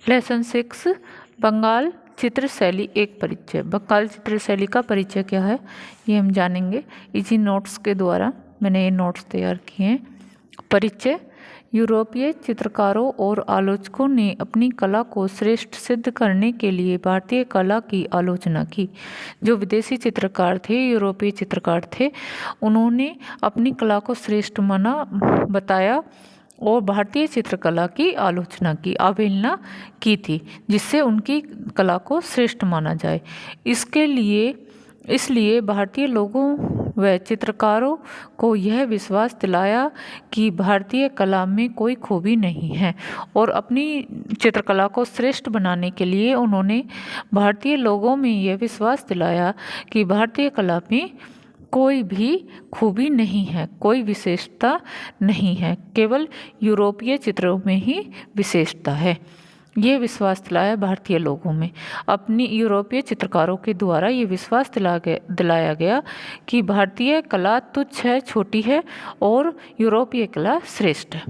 Lesson 6 Bengal चित्र शैली एक परिचय। बंगाल चित्र शैली का परिचय क्या है ये हम जानेंगे इसी नोट्स के द्वारा। मैंने ये नोट्स तैयार किए हैं। परिचय। यूरोपीय चित्रकारों और आलोचकों ने अपनी कला को श्रेष्ठ सिद्ध करने के लिए भारतीय कला की आलोचना की। जो विदेशी चित्रकार थे, यूरोपीय चित्रकार थे, उन्होंने अपनी कला को श्रेष्ठ माना, बताया और भारतीय चित्रकला की आलोचना की, अवहेलना की थी, जिससे उनकी कला को श्रेष्ठ माना जाए। इसलिए भारतीय लोगों व चित्रकारों को यह विश्वास दिलाया कि भारतीय कला में कोई खूबी नहीं है, और अपनी चित्रकला को श्रेष्ठ बनाने के लिए उन्होंने भारतीय लोगों में यह विश्वास दिलाया कि भारतीय कला में कोई भी खूबी नहीं है, कोई विशेषता नहीं है, केवल यूरोपीय चित्रों में ही विशेषता है। ये विश्वास दिलाया भारतीय लोगों में। अपनी यूरोपीय चित्रकारों के द्वारा ये विश्वास दिलाया गया कि भारतीय कला तुच्छ है, छोटी है, और यूरोपीय कला श्रेष्ठ है।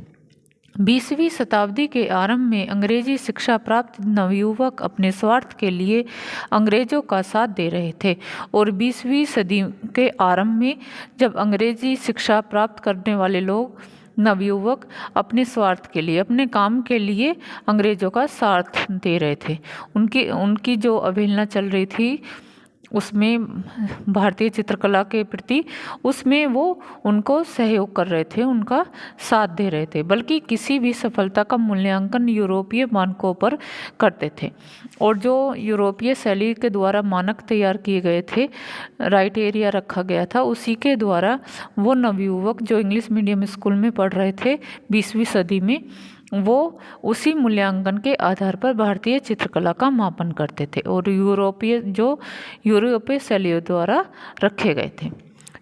20वीं शताब्दी के आरंभ में अंग्रेजी शिक्षा प्राप्त नवयुवक अपने स्वार्थ के लिए अंग्रेजों का साथ दे रहे थे, और 20वीं सदी के आरंभ में जब अंग्रेजी शिक्षा प्राप्त करने वाले लोग, नवयुवक, अपने स्वार्थ के लिए, अपने काम के लिए अंग्रेजों का साथ दे रहे थे, उनकी जो अवहेलना चल रही थी उसमें भारतीय चित्रकला के प्रति, उसमें वो उनको सहयोग कर रहे थे, उनका साथ दे रहे थे, बल्कि किसी भी सफलता का मूल्यांकन यूरोपीय मानकों पर करते थे। और जो यूरोपीय शैली के द्वारा मानक तैयार किए गए थे, राइट एरिया रखा गया था, उसी के द्वारा वो नवयुवक जो इंग्लिश मीडियम स्कूल में पढ़ रहे थे 20वीं सदी में, वो उसी मूल्यांकन के आधार पर भारतीय चित्रकला का मापन करते थे, और यूरोपीय शैलियों द्वारा रखे गए थे।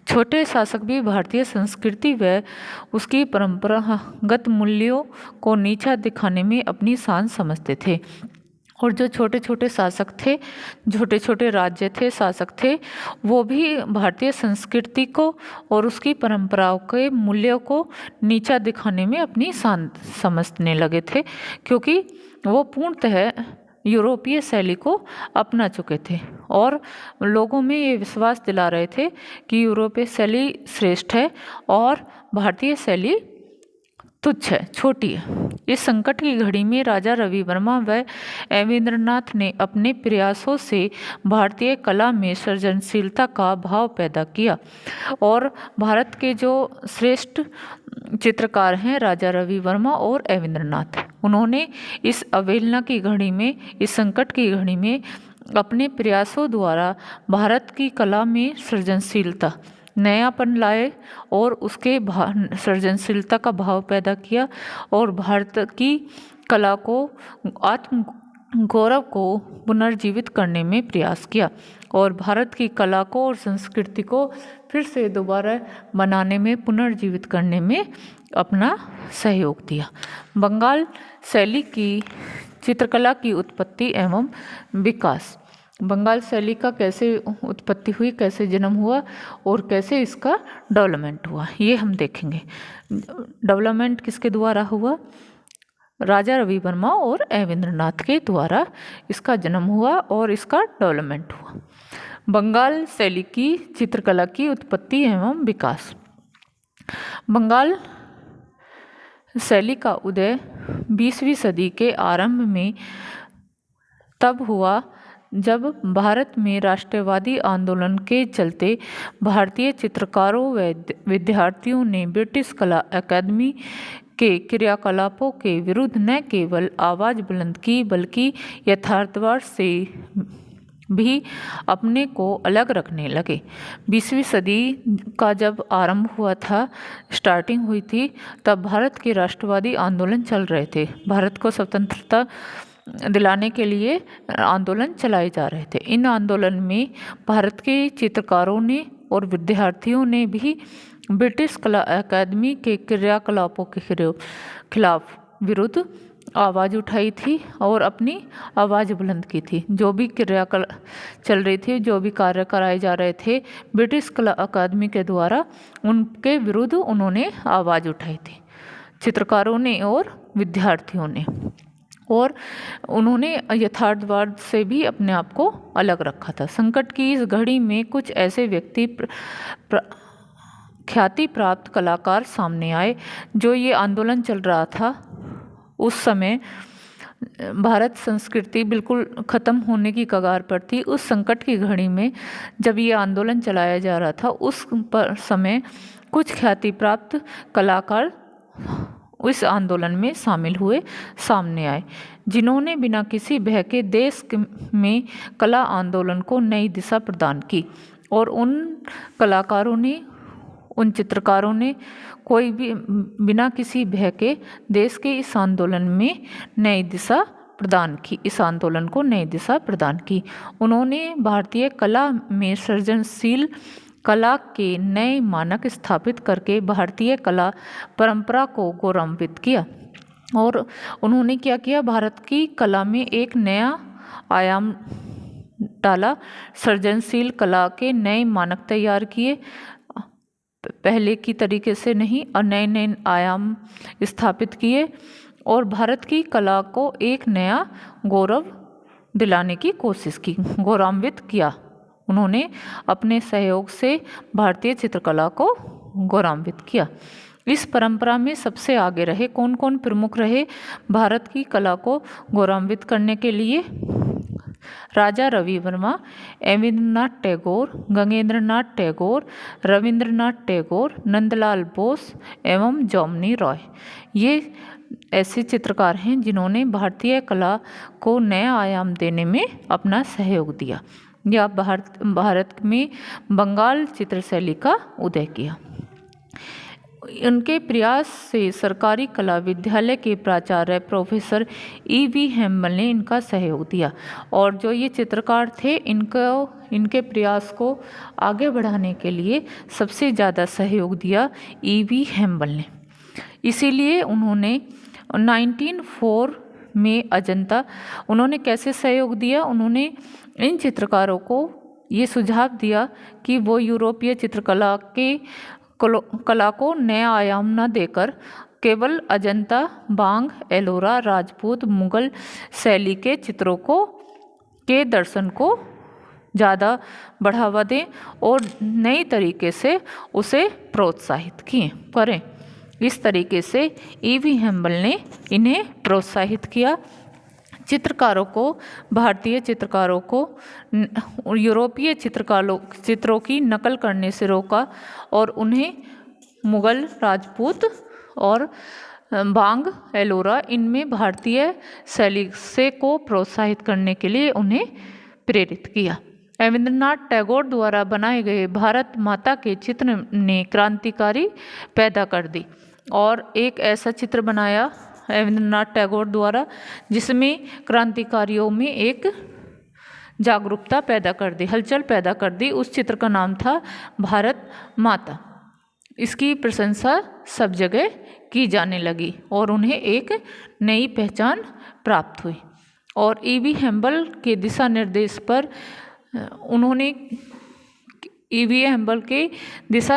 छोटे शासक भी भारतीय संस्कृति व उसकी परंपरागत मूल्यों को नीचा दिखाने में अपनी शान समझते थे, और जो छोटे छोटे शासक थे, छोटे छोटे राज्य थे, शासक थे, वो भी भारतीय संस्कृति को और उसकी परंपराओं के मूल्यों को नीचा दिखाने में अपनी शान समझने लगे थे, क्योंकि वो पूर्णतः यूरोपीय शैली को अपना चुके थे और लोगों में ये विश्वास दिला रहे थे कि यूरोपीय शैली श्रेष्ठ है और भारतीय शैली तुच्छ है, छोटी है। इस संकट की घड़ी में राजा रवि वर्मा व एवेंद्रनाथ ने अपने प्रयासों से भारतीय कला में सृजनशीलता का भाव पैदा किया, और भारत के जो श्रेष्ठ चित्रकार हैं राजा रवि वर्मा और एवेंद्रनाथ, उन्होंने इस अवहेलना की घड़ी में, इस संकट की घड़ी में अपने प्रयासों द्वारा भारत की कला में सृजनशीलता, नयापन लाए और उसके सृजनशीलता का भाव पैदा किया, और भारत की कला को, आत्म गौरव को पुनर्जीवित करने में प्रयास किया, और भारत की कला को और संस्कृति को फिर से दोबारा बनाने में, पुनर्जीवित करने में अपना सहयोग दिया। बंगाल शैली की चित्रकला की उत्पत्ति एवं विकास। बंगाल शैली का कैसे उत्पत्ति हुई, कैसे जन्म हुआ और कैसे इसका डेवलपमेंट हुआ, ये हम देखेंगे। डेवलपमेंट किसके द्वारा हुआ? राजा रवि वर्मा और एवेंद्रनाथ के द्वारा इसका जन्म हुआ और इसका डेवलपमेंट हुआ। बंगाल शैली की चित्रकला की उत्पत्ति एवं विकास। बंगाल शैली का उदय 20वीं सदी के आरंभ में तब हुआ जब भारत में राष्ट्रवादी आंदोलन के चलते भारतीय चित्रकारों व विद्यार्थियों ने ब्रिटिश कला अकादमी के क्रियाकलापों के विरुद्ध न केवल आवाज़ बुलंद की, बल्कि यथार्थवाद से भी अपने को अलग रखने लगे। 20वीं सदी का जब आरंभ हुआ था, स्टार्टिंग हुई थी, तब भारत के राष्ट्रवादी आंदोलन चल रहे थे। भारत को स्वतंत्रता दिलाने के लिए आंदोलन चलाए जा रहे थे। इन आंदोलन में भारत के चित्रकारों ने और विद्यार्थियों ने भी ब्रिटिश कला अकादमी के क्रियाकलापों के खिलाफ विरुद्ध आवाज़ उठाई थी और अपनी आवाज़ बुलंद की थी। जो भी क्रियाकलाप चल रही थी, जो भी कार्य कराए जा रहे थे ब्रिटिश कला अकादमी के द्वारा, उनके विरुद्ध उन्होंने आवाज़ उठाई थी, चित्रकारों ने और विद्यार्थियों ने। और उन्होंने यथार्थवाद से भी अपने आप को अलग रखा था। संकट की इस घड़ी में कुछ ऐसे व्यक्ति ख्याति प्राप्त कलाकार सामने आए। जो ये आंदोलन चल रहा था उस समय भारत संस्कृति बिल्कुल ख़त्म होने की कगार पर थी। उस संकट की घड़ी में जब ये आंदोलन चलाया जा रहा था उस समय कुछ ख्याति प्राप्त कलाकार इस आंदोलन में शामिल हुए, सामने आए, जिन्होंने बिना किसी भय के देश में कला आंदोलन को नई दिशा प्रदान की। और उन कलाकारों ने, उन चित्रकारों ने कोई भी बिना किसी भय के देश के इस आंदोलन में नई दिशा प्रदान की, इस आंदोलन को नई दिशा प्रदान की। उन्होंने भारतीय कला में सृजनशील कला के नए मानक स्थापित करके भारतीय कला परंपरा को गौरवान्वित किया। और उन्होंने क्या किया, भारत की कला में एक नया आयाम डाला, सृजनशील कला के नए मानक तैयार किए, पहले की तरीके से नहीं, और नए नए आयाम स्थापित किए और भारत की कला को एक नया गौरव दिलाने की कोशिश की, गौरवान्वित किया। उन्होंने अपने सहयोग से भारतीय चित्रकला को गौरवान्वित किया। इस परंपरा में सबसे आगे रहे कौन कौन प्रमुख रहे भारत की कला को गौरवान्वित करने के लिए? राजा रवि वर्मा, रवींद्रनाथ टैगोर, गंगेंद्रनाथ टैगोर, रविंद्रनाथ टैगोर, नंदलाल बोस एवं जौमनी रॉय। ये ऐसे चित्रकार हैं जिन्होंने भारतीय कला को नया आयाम देने में अपना सहयोग दिया या भारत में बंगाल चित्रशैली का उदय किया। उनके प्रयास से सरकारी कला विद्यालय के प्राचार्य प्रोफेसर E.V. हेम्बल ने इनका सहयोग दिया। और जो ये चित्रकार थे इनके प्रयास को आगे बढ़ाने के लिए सबसे ज़्यादा सहयोग दिया E.V. हेम्बल ने। इसीलिए उन्होंने 1904 में अजंता, उन्होंने कैसे सहयोग दिया? उन्होंने इन चित्रकारों को ये सुझाव दिया कि वो यूरोपीय चित्रकला के कला को नया आयाम न देकर केवल अजंता, बांग, एलोरा, राजपूत, मुगल शैली के चित्रों के दर्शन को ज़्यादा बढ़ावा दें और नई तरीके से उसे प्रोत्साहित करें। इस तरीके से E.V. हेम्बल ने इन्हें प्रोत्साहित किया। चित्रकारों को, भारतीय चित्रकारों को यूरोपीय चित्रों की नकल करने से रोका और उन्हें मुगल, राजपूत और बांग, एलोरा इनमें भारतीय शैली से को प्रोत्साहित करने के लिए उन्हें प्रेरित किया। रविंद्रनाथ टैगोर द्वारा बनाए गए भारत माता के चित्र ने क्रांतिकारी पैदा कर दी। और एक ऐसा चित्र बनाया रविंद्रनाथ टैगोर द्वारा जिसमें क्रांतिकारियों में एक जागरूकता पैदा कर दी, हलचल पैदा कर दी। उस चित्र का नाम था भारत माता। इसकी प्रशंसा सब जगह की जाने लगी और उन्हें एक नई पहचान प्राप्त हुई। और E.V. हेम्बल के दिशा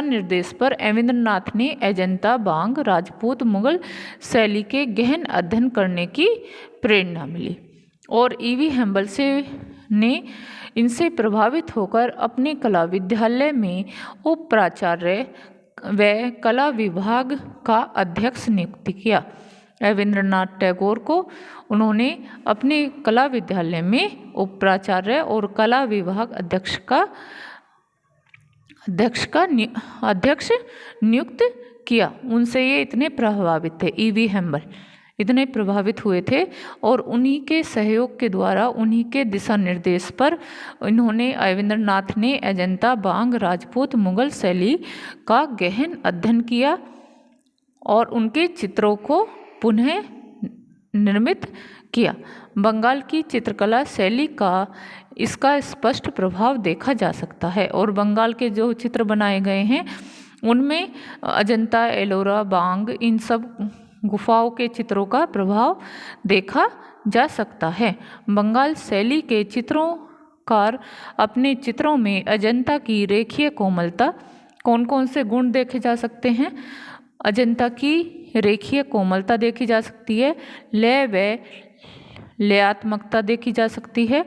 निर्देश पर रविंद्रनाथ ने अजंता, बांग, राजपूत, मुगल शैली के गहन अध्ययन करने की प्रेरणा मिली। और E.V. हेम्बल ने इनसे प्रभावित होकर अपने कला विद्यालय में उप प्राचार्य व कला विभाग का अध्यक्ष नियुक्त किया। रविंद्रनाथ टैगोर को उन्होंने अपने कला विद्यालय में उप प्राचार्य और कला विभाग अध्यक्ष नियुक्त किया। उनसे ये इतने प्रभावित थे, E.V. हेम्बल इतने प्रभावित हुए थे और उन्हीं के सहयोग के द्वारा, उन्हीं के दिशा निर्देश पर इन्होंने रविंद्रनाथ ने अजंता, बांग, राजपूत, मुगल शैली का गहन अध्ययन किया और उनके चित्रों को पुनः निर्मित किया। बंगाल की चित्रकला शैली का इसका स्पष्ट प्रभाव देखा जा सकता है और बंगाल के जो चित्र बनाए गए हैं उनमें अजंता, एलोरा, बांग इन सब गुफाओं के चित्रों का प्रभाव देखा जा सकता है। बंगाल शैली के चित्रोंकार अपने चित्रों में अजंता की रेखीय कोमलता, कौन कौन से गुण देखे जा सकते हैं? अजंता की रेखीय कोमलता देखी जा सकती है, लय व लयात्मकता देखी जा सकती है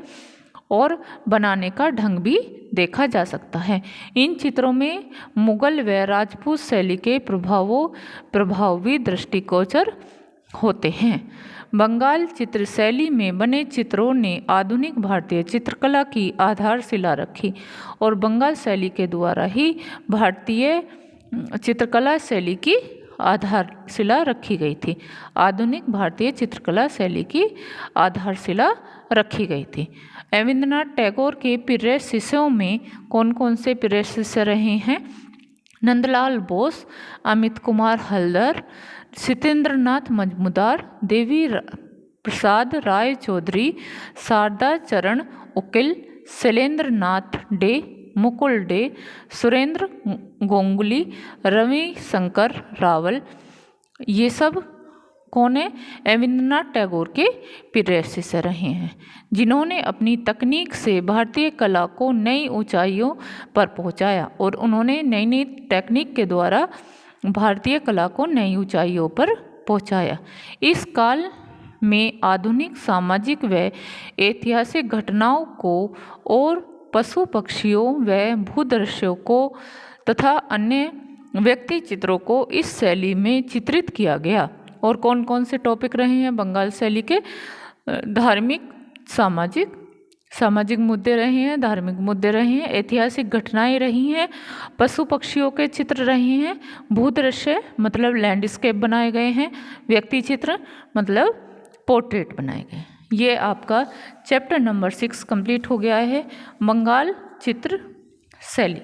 और बनाने का ढंग भी देखा जा सकता है। इन चित्रों में मुगल व राजपूत शैली के प्रभाव भी दृष्टिगोचर होते हैं। बंगाल चित्र शैली में बने चित्रों ने आधुनिक भारतीय चित्रकला की आधारशिला रखी और बंगाल शैली के द्वारा ही भारतीय चित्रकला शैली की आधारशिला रखी गई थी। आधुनिक भारतीय चित्रकला शैली की आधारशिला रखी गई थी। रविंद्रनाथ टैगोर के प्रिय शिष्यों में कौन कौन से प्रिय शिष्य रहे हैं? नंदलाल बोस, अमित कुमार हल्दर, सत्येंद्रनाथ मजूमदार, देवी प्रसाद राय चौधरी, शारदा चरण उकिल, शैलेंद्र नाथ डे, मुकुल डे, सुरेंद्र गोंगुली, रवि शंकर रावल, ये सब कौन है? रविंद्रनाथ टैगोर के प्रिय शिष्य रहे हैं, जिन्होंने अपनी तकनीक से भारतीय कला को नई ऊंचाइयों पर पहुंचाया और उन्होंने नई नई टेक्निक के द्वारा भारतीय कला को नई ऊंचाइयों पर पहुंचाया। इस काल में आधुनिक सामाजिक व ऐतिहासिक घटनाओं को और पशु पक्षियों व भूदृश्यों को तथा अन्य व्यक्ति चित्रों को इस शैली में चित्रित किया गया। और कौन कौन से टॉपिक रहे हैं बंगाल शैली के? धार्मिक, सामाजिक मुद्दे रहे हैं, धार्मिक मुद्दे रहे हैं, ऐतिहासिक घटनाएं रही हैं, पशु पक्षियों के चित्र रहे हैं, भूदृश्य मतलब लैंडस्केप बनाए गए हैं, व्यक्ति चित्र मतलब पोर्ट्रेट बनाए गए। ये आपका चैप्टर नंबर 6 कंप्लीट हो गया है, बंगाल चित्र शैली।